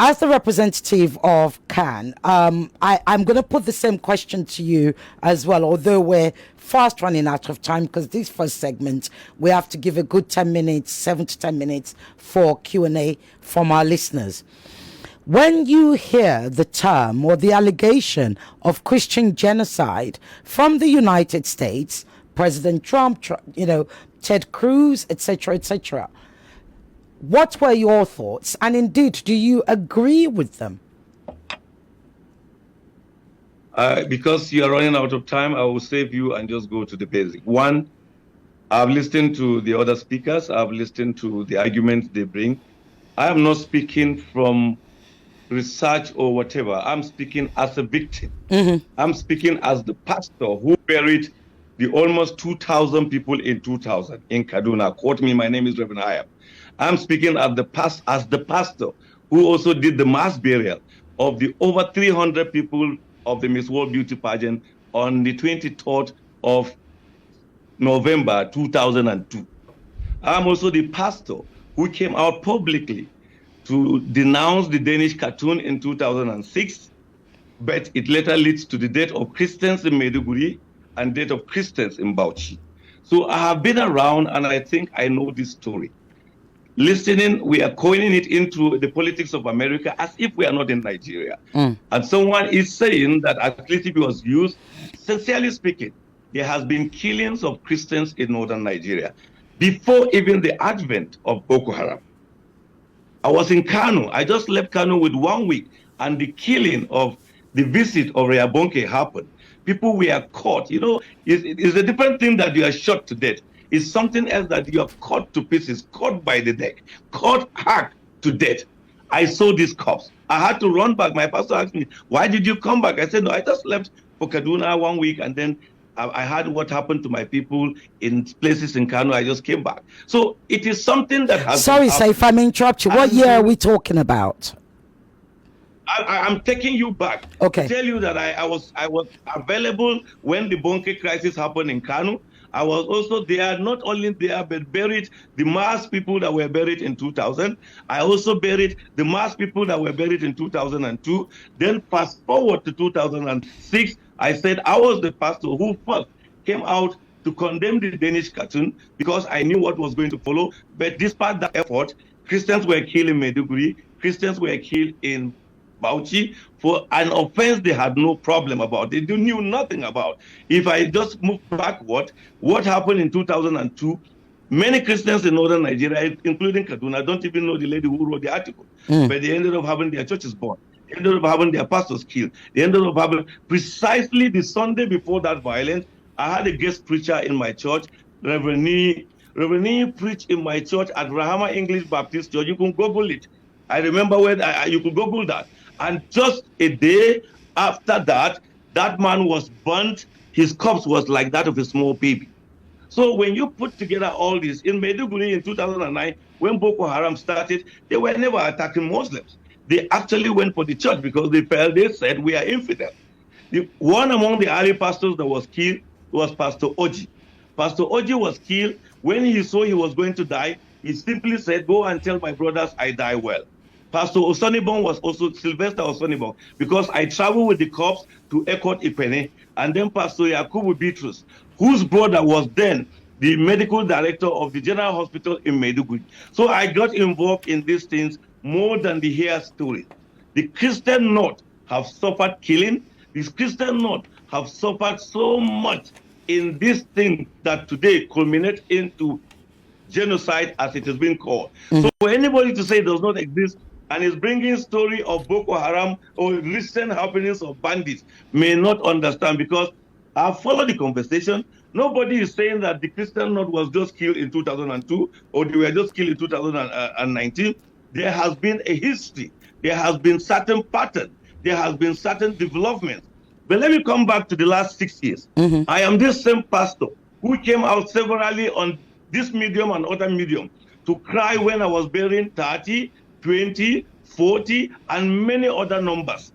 As the representative of CAN, I'm going to put the same question to you as well, although we're fast running out of time because this first segment, we have to give a good 10 minutes, 7 to 10 minutes for Q&A from our listeners. When you hear the term or the allegation of Christian genocide from the United States, President Trump, Ted Cruz, etc., what were your thoughts? And indeed, do you agree with them? Because you are running out of time, I will save you and just go to the basic. One, I've listened to the other speakers. I've listened to the arguments they bring. I am not speaking from research or whatever. I'm speaking as a victim. Mm-hmm. I'm speaking as the pastor who buried the almost 2,000 people in 2000 in Kaduna. Quote me, my name is Reverend Hayab. I'm speaking as the pastor who also did the mass burial of the over 300 people of the Miss World Beauty pageant on the 23rd of November 2002. I'm also the pastor who came out publicly to denounce the Danish cartoon in 2006, but it later leads to the death of Christians in Maiduguri and death of Christians in Bauchi. So I have been around and I think I know this story. Listening, we are coining it into the politics of America as if we are not in Nigeria. And someone is saying that athletic was used. Sincerely speaking, there has been killings of Christians in northern Nigeria before even the advent of Boko Haram. I was in Kano. I just left Kano with 1 week, and the killing of the visit of Reabonke happened. People were caught. It's a different thing that you are shot to death. It's something else that you are caught to pieces, caught by the neck, caught hacked to death. I saw these cops. I had to run back. My pastor asked me, why did you come back? I said, no, I just left for Kaduna 1 week, and then I heard what happened to my people in places in Kano. I just came back. So it is something that has... Sorry, sir, if I may interrupt you. What year are we talking about? I'm taking you back. Okay. To tell you that I was available when the Bonke crisis happened in Kano. I was also there, not only there, but buried the mass people that were buried in 2000. I also buried the mass people that were buried in 2002. Then fast forward to 2006, I said I was the pastor who first came out to condemn the Danish cartoon because I knew what was going to follow. But despite that effort, Christians were killed in Maiduguri, Christians were killed in Bauchi for an offense they had no problem about. They knew nothing about. If I just move backward, what happened in 2002, many Christians in northern Nigeria, including Kaduna, don't even know the lady who wrote the article. But they ended up having their churches burned. They ended up having their pastors killed. They ended up having, precisely the Sunday before that violence, I had a guest preacher in my church, Reverend Hayab preached in my church at Rahama English Baptist Church. You can Google it. I remember when you could Google that. And just a day after that, that man was burnt. His corpse was like that of a small baby. So when you put together all this, in Maiduguri in 2009, when Boko Haram started, they were never attacking Muslims. They actually went for the church because they said we are infidel. One among the early pastors that was killed was Pastor Oji. Pastor Oji was killed. When he saw he was going to die, he simply said, go and tell my brothers I die well. Pastor Osonibon was also Sylvester Osonibon, because I traveled with the corps to Ekot Ipene, and then Pastor Yakubu Bitrus, whose brother was then the medical director of the General Hospital in Maiduguri. So I got involved in these things more than the hair story. The Christian North have suffered killing. These Christian North have suffered so much in this thing that today culminates into genocide, as it has been called. So for anybody to say it does not exist and is bringing story of Boko Haram or recent happenings of bandits may not understand, because I followed the conversation. Nobody is saying that the Christian North was just killed in 2002 or they were just killed in 2019. There has been a history. There has been certain pattern. There has been certain development. But let me come back to the last 6 years. I am this same pastor who came out severally on this medium and other medium to cry when I was burying 30, 20, 40, and many other numbers.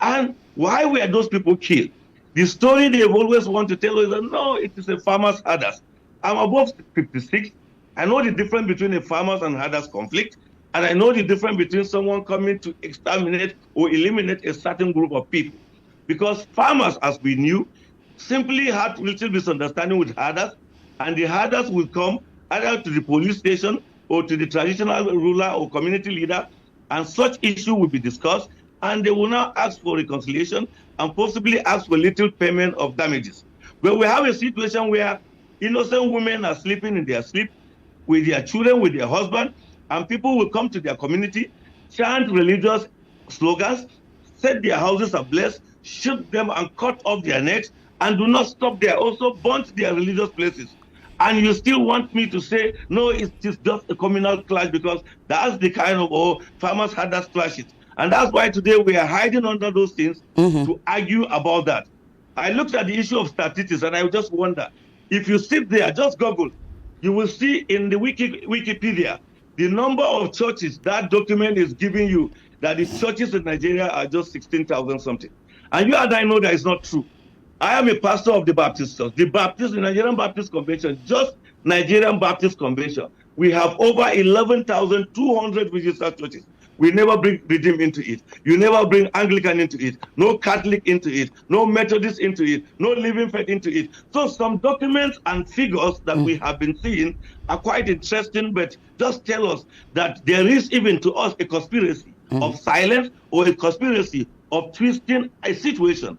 And why were those people killed? The story they always want to tell is that, no, it is a farmer's herders. I'm above 56. I know the difference between a farmer's and herders conflict. And I know the difference between someone coming to exterminate or eliminate a certain group of people. Because farmers, as we knew, simply had little misunderstanding with herders, and the herders will come either to the police station or to the traditional ruler or community leader, and such issue will be discussed, and they will now ask for reconciliation and possibly ask for little payment of damages. But we have a situation where innocent women are sleeping in their sleep with their children, with their husband, and people will come to their community, chant religious slogans, set their houses ablaze, shoot them and cut off their necks, and do not stop there, also burn their religious places. And you still want me to say, no, it's just a communal clash, because that's the kind of farmers had that clashes. And that's why today we are hiding under those things to argue about that. I looked at the issue of statistics, and I just wonder, if you sit there, just Google, you will see in the Wikipedia, the number of churches that document is giving you that the churches in Nigeria are just 16,000 something. And you and I know that is not true. I am a pastor of the Baptist Church. The Nigerian Baptist Convention, just Nigerian Baptist Convention, we have over 11,200 registered churches. We never bring Redeem into it. You never bring Anglican into it. No Catholic into it. No Methodist into it. No Living Faith into it. So some documents and figures that we have been seeing are quite interesting, but just tell us that there is even to us a conspiracy of silence or a conspiracy of twisting a situation.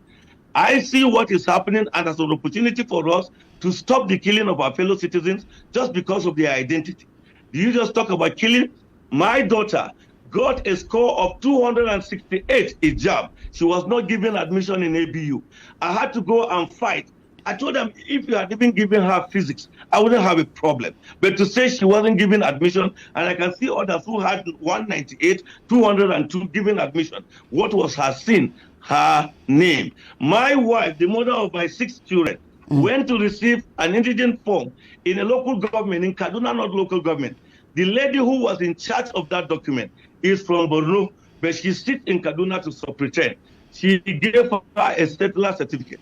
I see what is happening and as an opportunity for us to stop the killing of our fellow citizens just because of their identity. Do you just talk about killing? My daughter got a score of 268 hijab. She was not given admission in ABU. I had to go and fight. I told them, if you had even given her physics, I wouldn't have a problem. But to say she wasn't given admission, and I can see others who had 198, 202 given admission. What was her sin? Her name. My wife, the mother of my 6 children, went to receive an indigent form in a local government, in Kaduna, not local government. The lady who was in charge of that document is from Borno, but she sits in Kaduna to superintend. She gave her a settler certificate.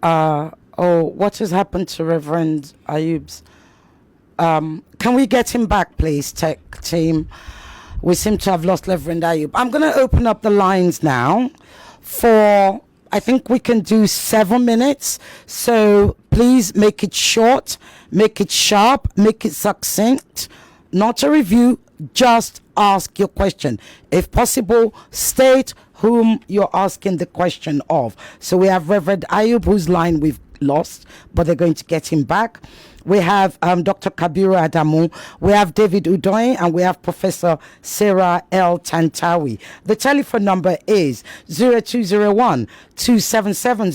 What has happened to Reverend Hayab's? Can we get him back, please, tech team? We seem to have lost Reverend Hayab. I'm going to open up the lines now for, I think we can do 7 minutes. So please make it short, make it sharp, make it succinct. Not a review, just ask your question. If possible, state whom you're asking the question of. So we have Reverend Hayab, whose line we've lost, but they're going to get him back. We have Dr. Kabiru Adamu, we have David Udoyin, and we have Professor Sarah L. Tantawi. The telephone number is 0201 277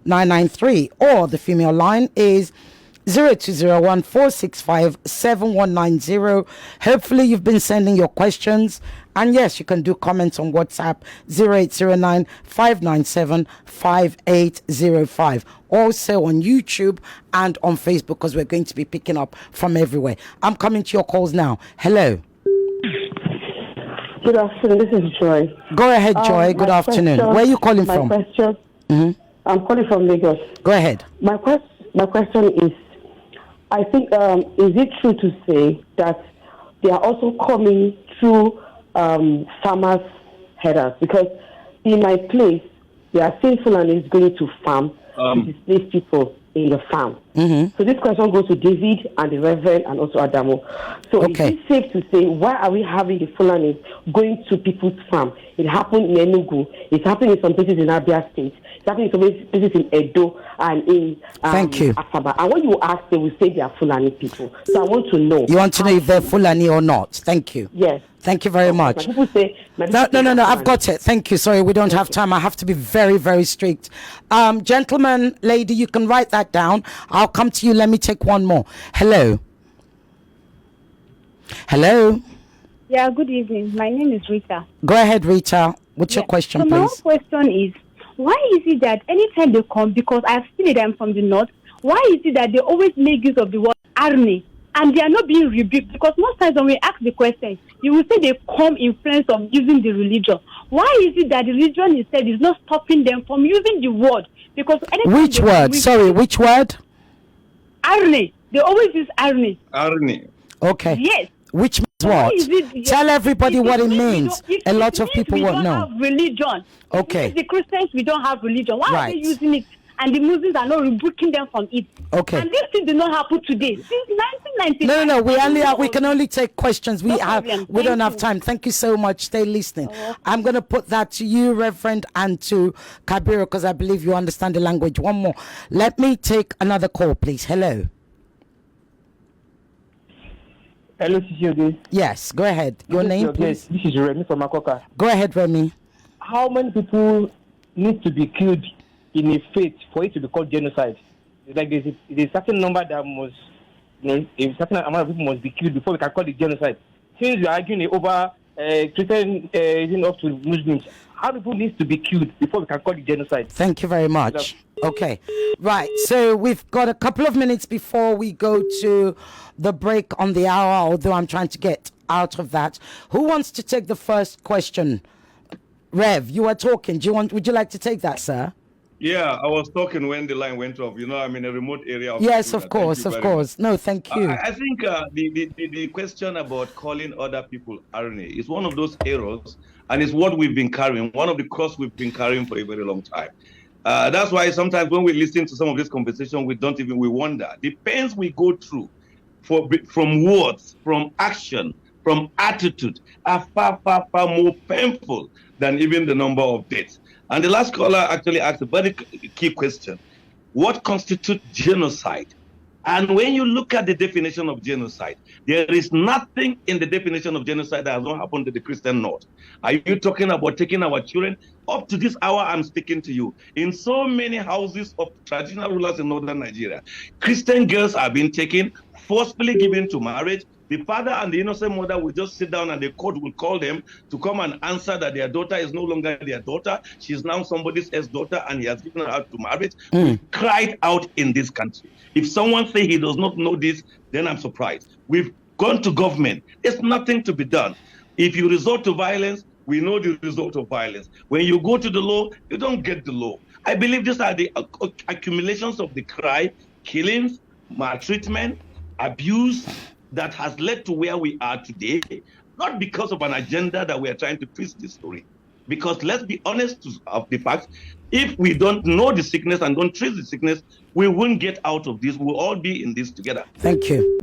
0993, or the female line is 0201 465 7190. Hopefully you've been sending your questions, and yes, you can do comments on WhatsApp 0809 597 5805. Also on YouTube and on Facebook, because we're going to be picking up from everywhere. I'm coming to your calls now. Hello. Good afternoon. This is Joy. Go ahead, Joy. Good afternoon. Where are you calling from? My question. I'm calling from Lagos. Go ahead. My question is, I think, is it true to say that they are also coming through farmers' headers? Because in my place, they are saying Fulani is going to farm to displace people in the farm. So this question goes to David and the Reverend and also Adamu. So is it safe to say, why are we having the Fulani going to people's farm? It happened in Enugu. It's happening in some places in Abia State. It's happening in some places in Edo and in Asaba. And when you ask, they will say they are Fulani people. So I want to know. You want to know if they're Fulani or not? Thank you. Yes. Thank you very much. People say, no, I've got it. Thank you. Sorry, we don't have time. I have to be very, very strict. Gentleman, lady, you can write that down. I'll come to you. Let me take one more. Hello. Hello. Yeah, good evening. My name is Rita. Go ahead, Rita. What's your question, so please? My question is, why is it that anytime they come, because I've seen it, I'm from the north, why is it that they always make use of the word army? And they are not being rebuked, because most times when we ask the question, you will say they come in place of using the religion. Why is it that the religion instead is not stopping them from using the word? Because which word? Sorry, which word? Arne. They always use irony. Irony. Okay. Yes. Which means Why what? is it- Tell everybody what it means. It A lot of means people we won't don't know. have religion. Okay. It means the Christians, we don't have religion. Why are Right. they using it? And the Muslims are not rebuking them from it. Okay. And this thing did not happen today. Since 1999. No. We can only take questions. No problem. We don't Thank have you. time. Thank you so much. Stay listening. Okay. I'm going to put that to you, Reverend, and to Kabiru, because I believe you understand the language. One more. Let me take another call, please. Hello. Hello, Cicioge. Yes, go ahead. Your name, please. This is Remy from Makoka. Go ahead, Remy. How many people need to be killed in a faith for it to be called genocide? It's like there's a certain number that must, a certain amount of people must be killed before we can call it genocide. Since we're arguing over Christian up to Muslims, how many people need to be killed before we can call it genocide? Thank you very much. Okay. Right. So we've got a couple of minutes before we go to the break on the hour, although I'm trying to get out of that. Who wants to take the first question? Rev, you are talking. Would you like to take that, sir? Yeah, I was talking when the line went off. I'm in a remote area. Yes, of course. No, thank you. I think the question about calling other people irony is one of those errors, and it's what we've been carrying, one of the cross we've been carrying for a very long time. That's why sometimes when we listen to some of this conversation, we wonder. The pains we go through from words, from action, from attitude are far, far, far more painful than even the number of deaths. And the last caller actually asked a very key question. What constitutes genocide? And when you look at the definition of genocide, there is nothing in the definition of genocide that has not happened to the Christian North. Are you talking about taking our children? Up to this hour, I'm speaking to you. In so many houses of traditional rulers in northern Nigeria, Christian girls are being taken, forcefully given to marriage. The father and the innocent mother will just sit down and the court will call them to come and answer that their daughter is no longer their daughter. She's now somebody else's daughter and he has given her out to marriage. We cried out in this country. If someone say he does not know this, then I'm surprised. We've gone to government. There's nothing to be done. If you resort to violence, we know the result of violence. When you go to the law, you don't get the law. I believe these are the accumulations of the crime, killings, maltreatment, abuse, that has led to where we are today, not because of an agenda that we are trying to twist the story. Because let's be honest of the fact, if we don't know the sickness and don't treat the sickness, we won't get out of this. We'll all be in this together. Thank you.